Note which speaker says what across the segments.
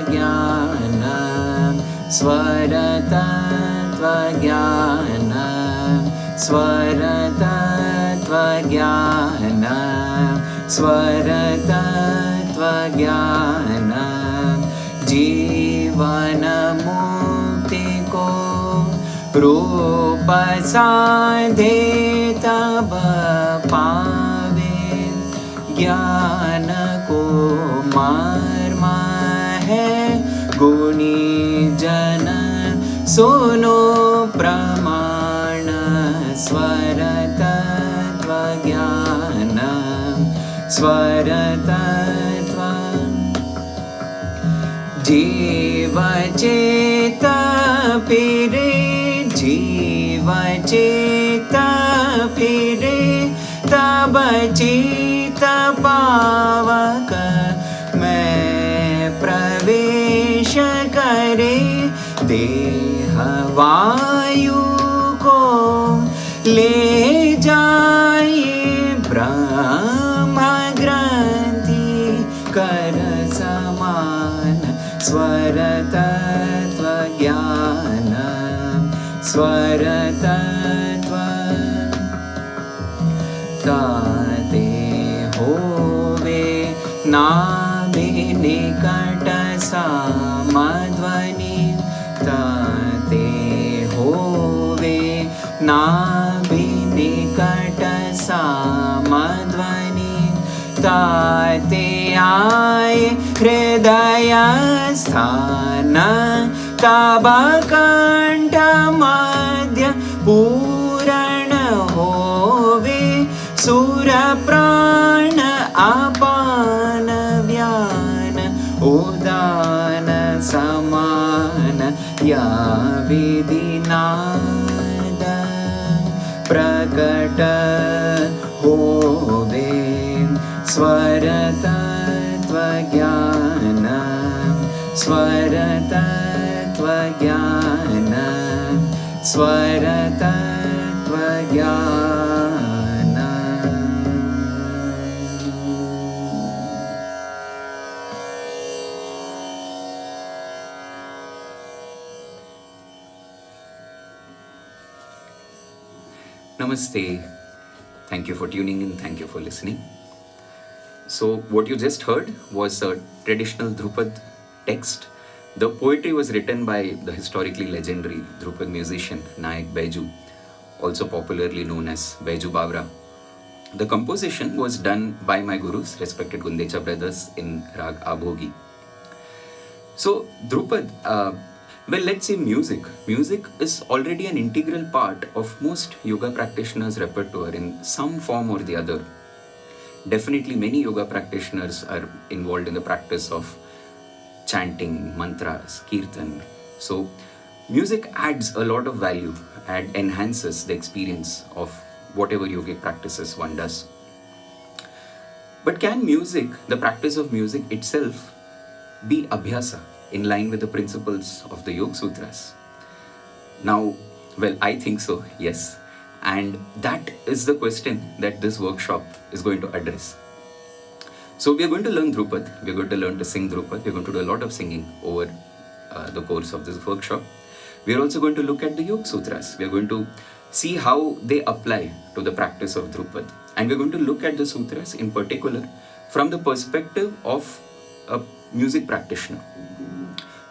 Speaker 1: स्वरतत्त्वज्ञानं स्वरतत्त्वज्ञानं स्वरतत्त्वज्ञानं स्वरतत्त्वज्ञानं जीवनमुक्तिको रूप साधे तब पावे ज्ञान को मर्म है गुणी जन सुनो प्रमाण स्वरतत्त्वज्ञानं स्वरतत्त्व जीवचेत फिरे जीवचेत फिरे तब चित पावक मैं प्रवेश करे देह वायु को ले जाए ब्रह्म ग्रंथि कर समान स्वरतत्त्वज्ञानं स्वरतत्त्व ताते होवे नाभि निकट समध्वनि ताते होवे नाभि निकट समध्वनि ताते आए हृदय स्थान तब कंठ मध्य पूरण होवे सुर प्राण अपान व्यान उदान समान या विधिनाद प्रकट होवे स्वरतत्त्वज्ञानं स्वरतत्त्वज्ञानं स्वरतत्त्वज्ञानं
Speaker 2: Namaste. Thank you for tuning in. Thank you for listening. So, what you just heard was a traditional Dhrupad text. The poetry was written by the historically legendary Dhrupad musician Nayak Baiju, also popularly known as Baiju Bawra. The composition was done by my gurus, respected Gundecha brothers, in Rag Abhogi. So, Dhrupad, Well, let's say music. Music is already an integral part of most yoga practitioners' repertoire in some form or the other. Definitely, many yoga practitioners are involved in the practice of chanting, mantras, kirtan. So, music adds a lot of value and enhances the experience of whatever yogic practices one does. But can music, the practice of music itself, be abhyasa in line with the principles of the Yoga Sutras? Now, well, I think so, yes. And that is the question that this workshop is going to address. So we are going to learn Dhrupad, we are going to learn to sing Dhrupad, we are going to do a lot of singing over the course of this workshop. We are also going to look at the Yoga Sutras. We are going to see how they apply to the practice of Dhrupad. And we are going to look at the sutras in particular from the perspective of a music practitioner.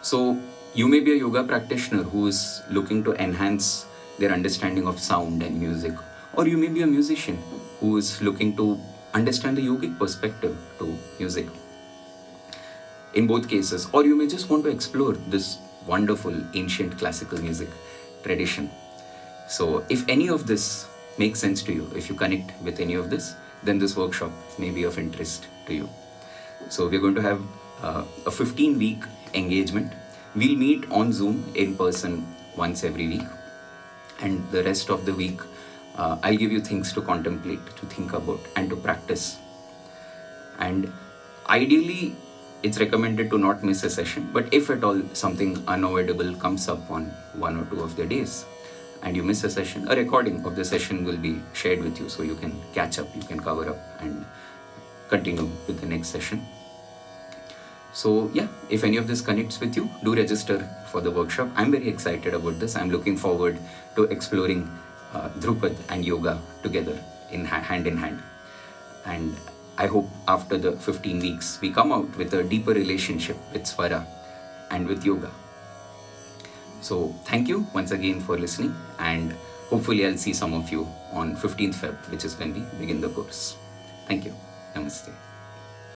Speaker 2: So you may be a yoga practitioner who is looking to enhance their understanding of sound and music, or you may be a musician who is looking to understand the yogic perspective to music. In both cases, or you may just want to explore this wonderful ancient classical music tradition. So if any of this makes sense to you, if you connect with any of this, then this workshop may be of interest to you. So we're going to have a 15-week engagement. We'll meet on Zoom in person once every week, and the rest of the week I'll give you things to contemplate, to think about, and to practice. And ideally, it's recommended to not miss a session, but if at all something unavoidable comes up on one or two of the days and you miss a session, a recording of the session will be shared with you so you can catch up, you can cover up and continue with the next session. So yeah, if any of this connects with you, do register for the workshop. I'm very excited about this. I'm looking forward to exploring Dhrupad and yoga together in hand in hand. And I hope after the 15 weeks, we come out with a deeper relationship with Svara and with yoga. So thank you once again for listening, and hopefully I'll see some of you on 15th Feb, which is when we begin the course. Thank you. Namaste.